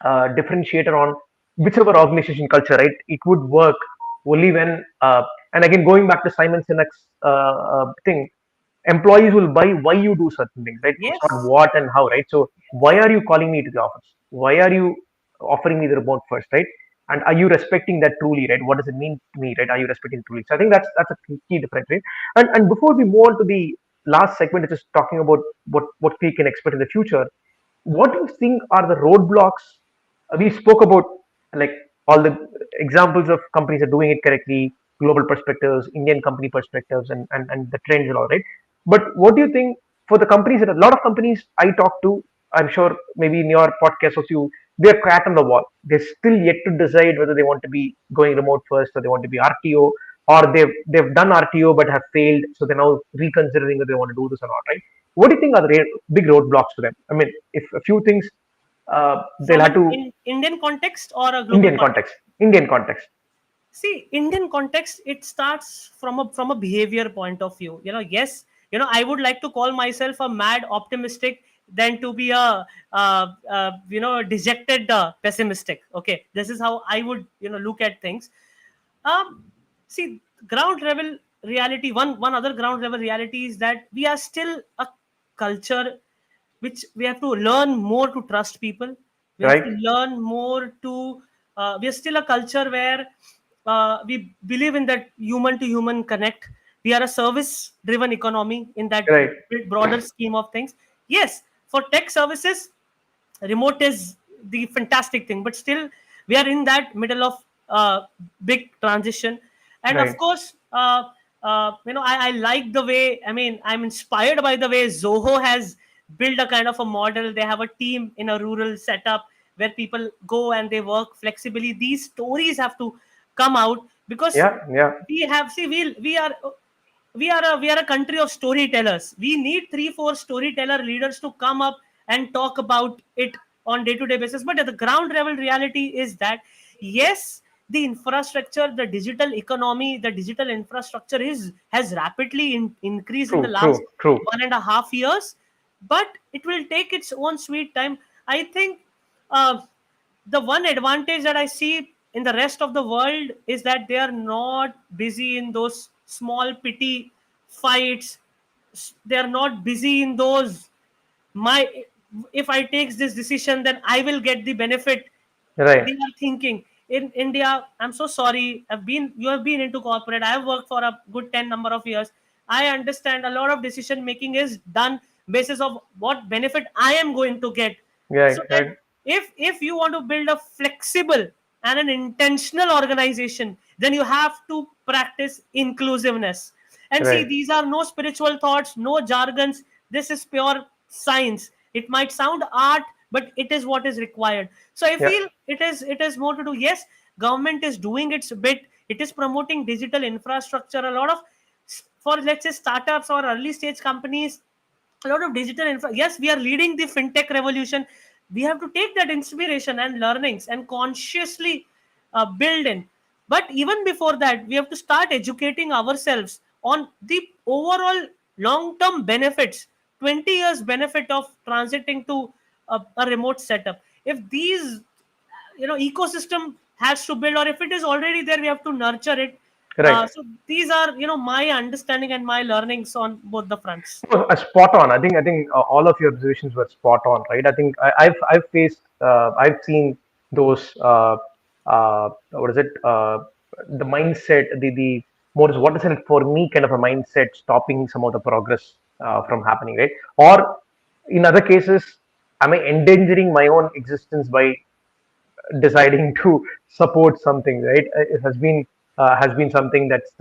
differentiator on whichever organization culture, right? It would work only when, and again, going back to Simon Sinek's thing, employees will buy why you do certain things, right? It's not Yes. what and how, right? So why are you calling me to the office? Why are you offering me the remote first, right? and are you respecting that truly, right? What does it mean to me, right? Are you respecting truly? So I think that's a key difference, right? And before we move on to the last segment, which is talking about what we can expect in the future, what do you think are the roadblocks? We spoke about like all the examples of companies are doing it correctly, global perspectives, Indian company perspectives, and the trends and all, right? But what do you think for the companies that a lot of companies I talk to, I'm sure maybe in your podcast also, they're cat on the wall. They're still yet to decide whether they want to be going remote first or they want to be RTO, or they've done RTO but have failed, so they're now reconsidering whether they want to do this or not, right? What do you think are the big roadblocks to them? I mean, if a few things they'll From have an to Indian context or a global Indian context? context, Indian context, See, Indian context, it starts from a behavior point of view. Yes, I would like to call myself a mad optimistic than to be a dejected pessimistic. Okay, this is how I would look at things. um See, ground level reality, one other ground level reality is that we are still a culture which we have to learn more to trust people. We have right? to learn more to we are still a culture where we believe in that human to human connect. We are a service driven economy in that Right, broader scheme of things. Yes, for tech services, remote is the fantastic thing, but still we are in that middle of big transition. And of right, course, I like the way, I'm inspired by the way Zoho has built a kind of a model. They have a team in a rural setup where people go and they work flexibly. These stories have to come out because yeah, yeah, we have see we are a country of storytellers. We need 3 4 storyteller leaders to come up and talk about it on day to day basis. But at the ground level reality is that yes, the infrastructure, the digital economy, the digital infrastructure is has rapidly increased in the true, true, last true, 1.5 years, but it will take its own sweet time. I think uh, the one advantage that I see in the rest of the world is that they are not busy in those small petty fights. They are not busy in those, my, if I takes this decision then I will get the benefit. right, They are thinking in India. I'm so sorry, you have been into corporate. I have worked for a good 10 number of years. I understand a lot of decision making is done basis of what benefit I am going to get. right, So that right, if you want to build a flexible and an intentional organization, then you have to practice inclusiveness. And see, right, these are no spiritual thoughts, no jargons. This is pure science. It might sound art, but it is what is required. So I yeah, feel it is more to do. Yes, government is doing its bit. It is promoting digital infrastructure. A lot of, for let's say startups or early stage companies, a lot of digital infra. Yes, we are leading the fintech revolution. We have to take that inspiration and learnings and consciously build in. But even before that, we have to start educating ourselves on the overall long term benefits, 20 years benefit of transiting to a remote setup. If these ecosystem has to build, or if it is already there, we have to nurture it. right. So these are my understanding and my learnings on both the fronts. Spot on. I think all of your observations were spot on, right? I think I've faced, I've seen those, what is it? The mindset, the more is what is it for me kind of a mindset stopping some of the progress from happening, right? Or in other cases, am I endangering my own existence by deciding to support something, right? It has been something that's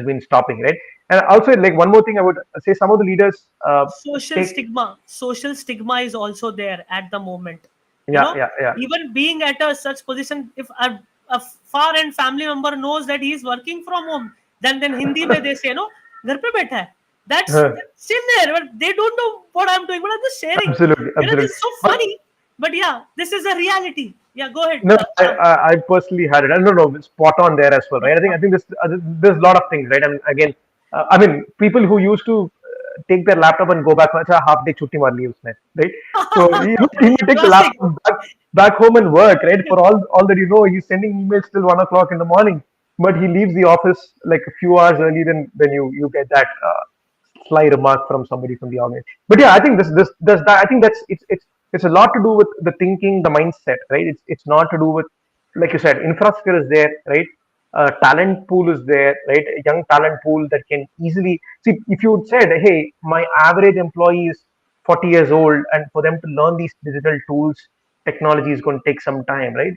been stopping, right? And also, like one more thing, I would say some of the leaders take, Social stigma is also there at the moment. you yeah, know yeah, yeah, Even being at a such position, if a far end family member knows that he is working from home, then Hindi mein they say, no, ghar pe baitha hai. That's still there, but they don't know what I'm doing, but I'm just sharing. absolutely, This absolutely. is so But funny. But yeah, this is a reality. Yeah, go ahead, no, Shyam. I personally had it. I don't know, spot on there as well, right? I think there's a lot of things, right? And again, I mean, people who used to take their laptop and go back, अच्छा half day छुट्टी मार ली उसने, right? So he may take the Classic. laptop back home and work, right? For all that you know, he's sending emails till 1 o'clock in the morning, but he leaves the office like a few hours early. Then you get that sly remark from somebody from the organization. But yeah, I think this does that. I think that's it's a lot to do with the thinking, the mindset, right? It's not to do with like you said, infrastructure is there, right? Talent pool is there, right? A young talent pool that can easily see. If you said, hey, my average employee is 40 years old, and for them to learn these digital tools, technology is going to take some time, right?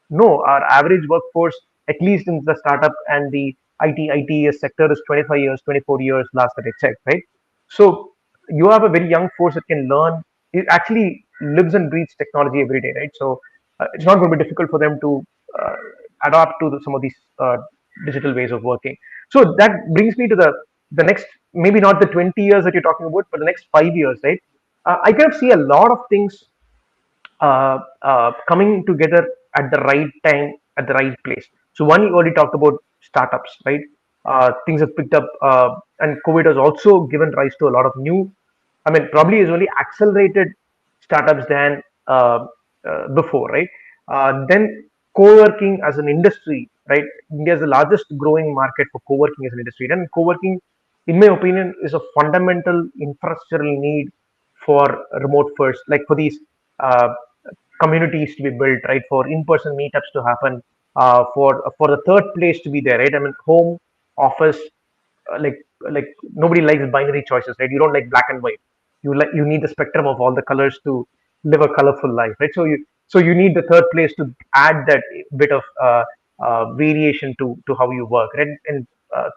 No, our average workforce, at least in the startup and the IT sector, is 25 years, 24 years last that I checked, right? So you have a very young force that can learn. It actually lives and breathes technology every day, right? So it's not going to be difficult for them to uh, adapt to some of these digital ways of working. So that brings me to the next, maybe not the 20 years that you're talking about, but the next 5 years, right? I kind of see a lot of things coming together at the right time, at the right place. So one, you already talked about startups, right? Things have picked up, and COVID has also given rise to a lot of new. I mean, probably has only accelerated startups than before, right? Then co-working as an industry, right? India is the largest growing market for co-working as an industry, and co-working, in my opinion, is a fundamental infrastructural need for remote first, like for these uh, communities to be built, right? For in-person meetups to happen, for the third place to be there, right? I mean, home, office, like nobody likes binary choices, right? You don't like black and white. You need the spectrum of all the colors to live a colorful life, right? So you need the third place to add that bit of variation to how you work, right? And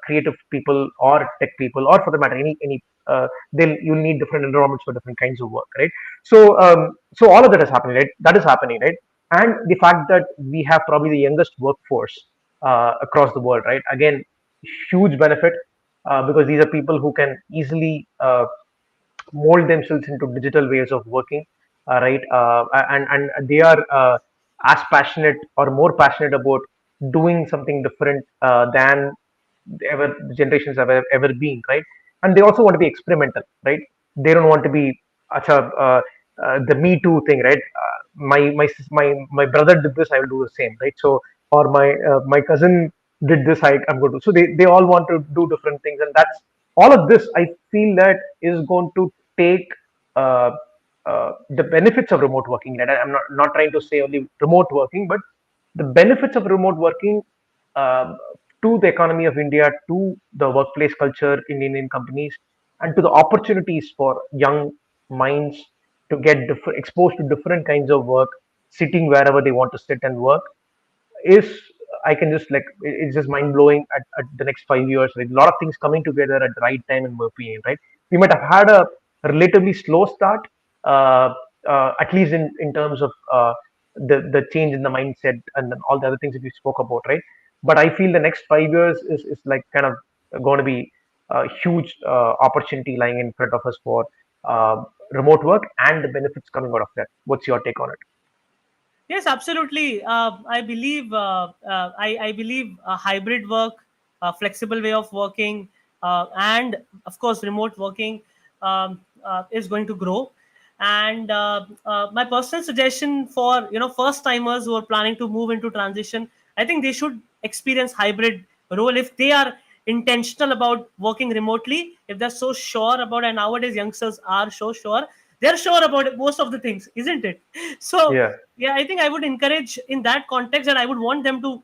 creative people or tech people, or for the matter, any then you'll need different environments for different kinds of work, right? So all of that is happening, right? That is happening, right? And the fact that we have probably the youngest workforce across the world, right? Again, huge benefit, because these are people who can easily mold themselves into digital ways of working, right? And they are as passionate or more passionate about doing something different than ever generations have ever been, right? And they also want to be experimental, right? They don't want to be acha, the Me Too thing, right? My brother did this, I will do the same, right? So, or my cousin did this, I'm going to. So they all want to do different things, and that's all of this. I feel that is going to take uh, the benefits of remote working. That I'm not trying to say only remote working, but the benefits of remote working uh, to the economy of India, to the workplace culture in Indian companies, and to the opportunities for young minds to get exposed to different kinds of work, sitting wherever they want to sit and work, is, I can just like, it's just mind blowing at the next 5 years. Right? A lot of things coming together at the right time, in my opinion. Right? We might have had a relatively slow start, uh, at least in terms of the change in the mindset and then all the other things that we spoke about. Right? But I feel the next 5 years is like kind of going to be a huge opportunity lying in front of us for uh, remote work and the benefits coming out of that. What's your take on it? Yes, absolutely. I believe hybrid work, flexible way of working, and of course remote working is going to grow. And my personal suggestion for first timers who are planning to move into transition, I think they should experience hybrid role if they are intentional about working remotely. If they're so sure about, and nowadays youngsters are so sure, they're sure about it, most of the things, isn't it? So Yeah. yeah, I think I would encourage in that context, and I would want them to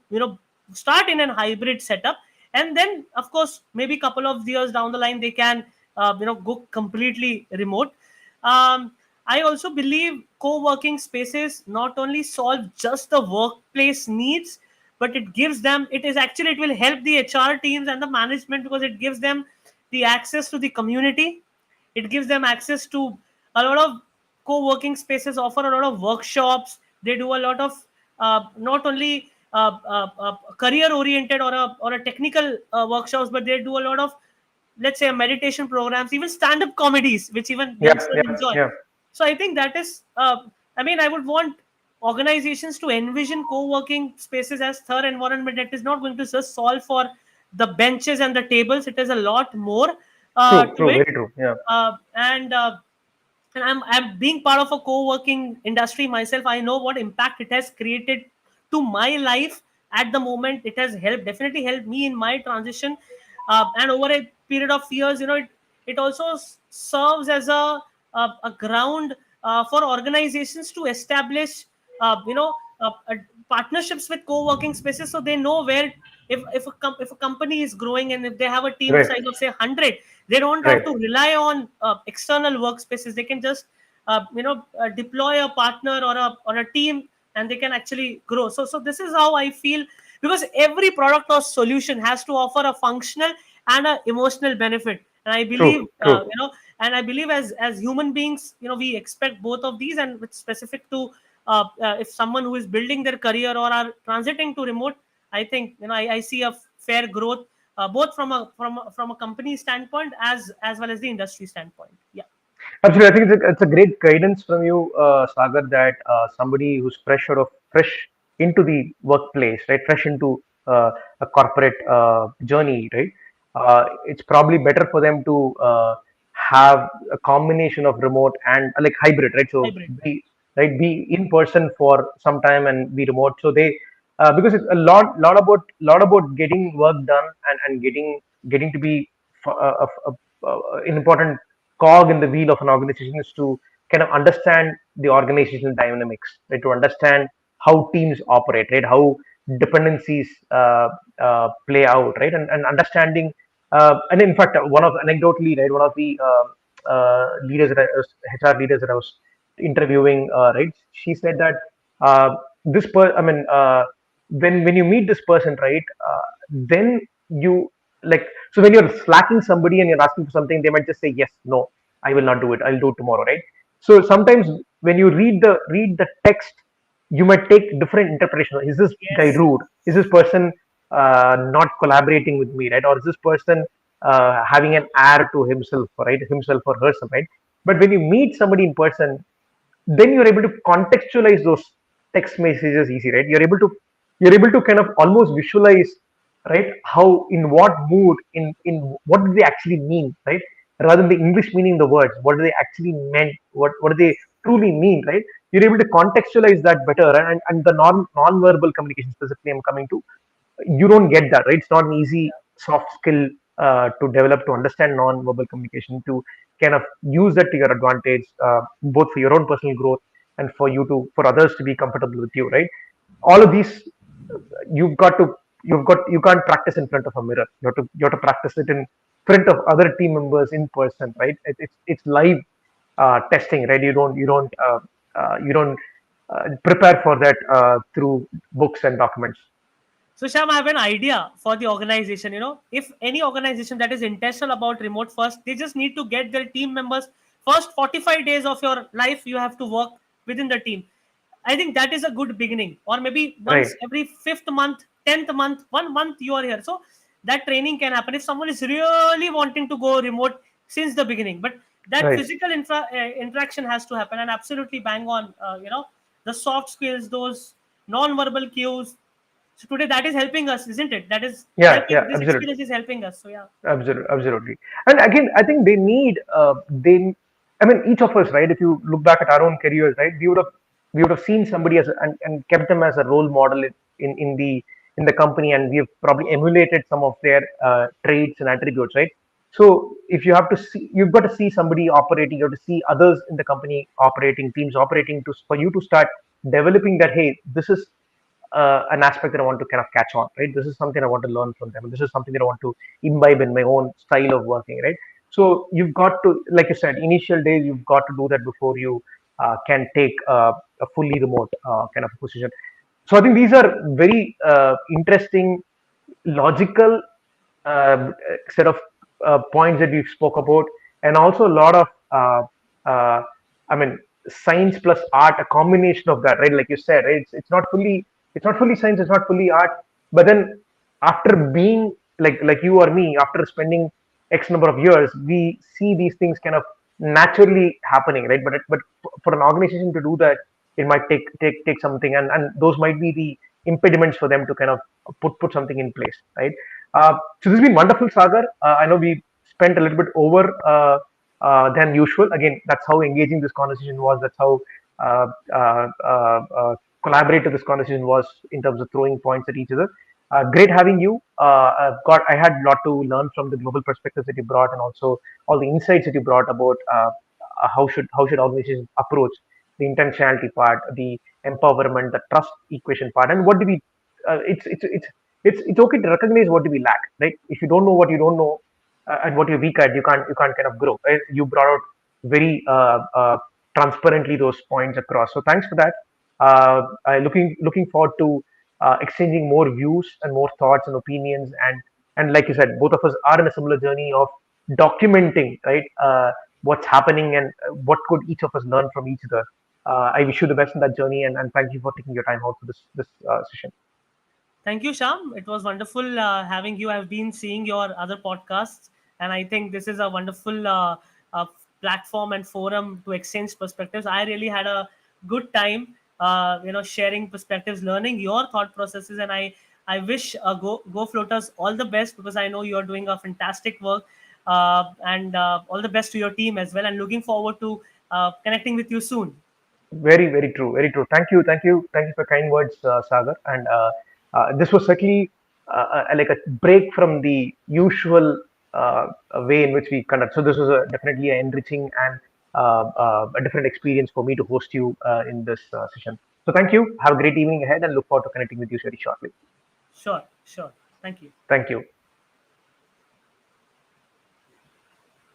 start in a hybrid setup, and then of course maybe a couple of years down the line they can go completely remote. I also believe co-working spaces not only solve just the workplace needs, but it will help the HR teams and the management, because it gives them the access to the community. It gives them access to a lot of co-working spaces offer a lot of workshops. They do a lot of not only career oriented or a technical workshops, but they do a lot of, let's say, meditation programs, even stand up comedies, which even Yeah. youngsters Yeah. enjoy. Yeah. So I think that is I mean, I would want organizations to envision co-working spaces as third environment that is not going to just solve for the benches and the tables. It is a lot more True. to True. it. Very true. Yeah. And I'm being part of a co-working industry myself. I know what impact it has created to my life. At the moment, it has definitely helped me in my transition. And over a period of years, it also serves as a ground for organizations to establish partnerships with co-working spaces, so they know where, if a company is growing and if they have a team Right. size of say 100, they don't have Right. to rely on external workspaces. They can just deploy a partner or a team, and they can actually grow. So this is how I feel, because every product or solution has to offer a functional and a emotional benefit. And I believe True. True. and I believe as human beings, we expect both of these. And it's specific to if someone who is building their career or are transiting to remote, I think I see a fair growth, both from a company standpoint as well as the industry standpoint. Yeah. Absolutely, I think it's a great guidance from you, Sagar, that somebody who's fresh into the workplace, right, fresh into a corporate journey, right, it's probably better for them to have a combination of remote and like hybrid, right? So Hybrid. be in person for some time and be remote. So they because it's a lot about getting work done and getting to be an important cog in the wheel of an organization is to kind of understand the organizational dynamics, right? To understand how teams operate, right? How dependencies play out, right? And understanding, and in fact, one of anecdotally, right, one of the leaders that HR leaders that I was interviewing, right, she said that I mean, when you meet this person, right, then you like so when you're slacking somebody and you're asking for something, they might just say yes, no, I will not do it. I'll do it tomorrow, right? So sometimes when you read the text, you might take different interpretation. Is this guy Yes. rude? Is this person not collaborating with me, right? Or is this person having an air to himself, right? Himself or herself, right? But when you meet somebody in person, then you're able to contextualize those text messages easy, right? You're able to kind of almost visualize, right, how in what mood in what do they actually mean, right, rather than the English meaning the words, what do they actually meant, what do they truly mean, right? You're able to contextualize that better, and the non-verbal communication specifically I'm coming to, you don't get that, right? It's not an easy soft skill to develop, to understand non-verbal communication, to kind of use that to your advantage, both for your own personal growth and for others to be comfortable with you, right? All of these, you've got to you can't practice in front of a mirror. You have to practice it in front of other team members in person, right? It's live testing, right? You don't prepare for that through books and documents. So, Sham, I have an idea for the organization. If any organization that is intentional about remote first, they just need to get their team members. First 45 days of your life, you have to work within the team. I think that is a good beginning. Or maybe Right. once every fifth month, 10th month, 1 month you are here. So that training can happen if someone is really wanting to go remote since the beginning. But that Right. physical interaction has to happen, and absolutely bang on. The soft skills, those non-verbal cues. So today that is helping us, isn't it? That is Yeah. helping. Yeah. This Absolutely. experience is helping us. So yeah. Absolutely. And again, I think they need I mean, each of us, right? If you look back at our own careers, right, we would have seen somebody and kept them as a role model in the company, and we have probably emulated some of their traits and attributes, right? So if you have to see, you've got to see somebody operating. You have to see others in the company operating, teams operating, to for you to start developing that. Hey, this is an aspect that I want to kind of catch on, right? This is something I want to learn from them. This is something that I want to imbibe in my own style of working, right? So you've got to, like you said, initial days, you've got to do that before you can take a fully remote kind of position. So I think these are very interesting, logical set of points that we spoke about, and also a lot of, uh, I mean, science plus art, a combination of that, right? Like you said, right? It's not fully science, it's not fully art, but then after being like you or me, after spending X number of years, we see these things kind of naturally happening, right? But for an organization to do that, it might take something, and those might be the impediments for them to kind of put something in place, right? So this has been wonderful, Sagar. I know we spent a little bit over than usual. Again, that's how engaging this conversation was. That's how uh, uh, uh, uh, collaborative this conversation was in terms of throwing points at each other. Great having you. I had a lot to learn from the global perspectives that you brought, and also all the insights that you brought about how should organizations approach the intentionality part, the empowerment, the trust equation part, and what do we? It's okay to recognize what do we lack, right? If you don't know what you don't know, and what you're weak at, you can't kind of grow. Right? You brought out very transparently those points across. So thanks for that. Looking forward to exchanging more views and more thoughts and opinions, and like you said, both of us are in a similar journey of documenting, right, what's happening, and what could each of us learn from each other. I wish you the best in that journey, and thank you for taking your time out for this session. Thank you, Sham. It was wonderful having you. I've been seeing your other podcasts, and I think this is a wonderful platform and forum to exchange perspectives. I really had a good time, sharing perspectives, learning your thought processes, and I wish Go Floaters all the best, because I know you are doing a fantastic work, and all the best to your team as well. And looking forward to connecting with you soon. Very, very true. Very true. Thank you for kind words, Sagar. And this was certainly like a break from the usual way in which we conduct. So this was definitely an enriching and a different experience for me to host you in this session. So thank you. Have a great evening ahead, and look forward to connecting with you very shortly. Sure, sure. Thank you. Thank you.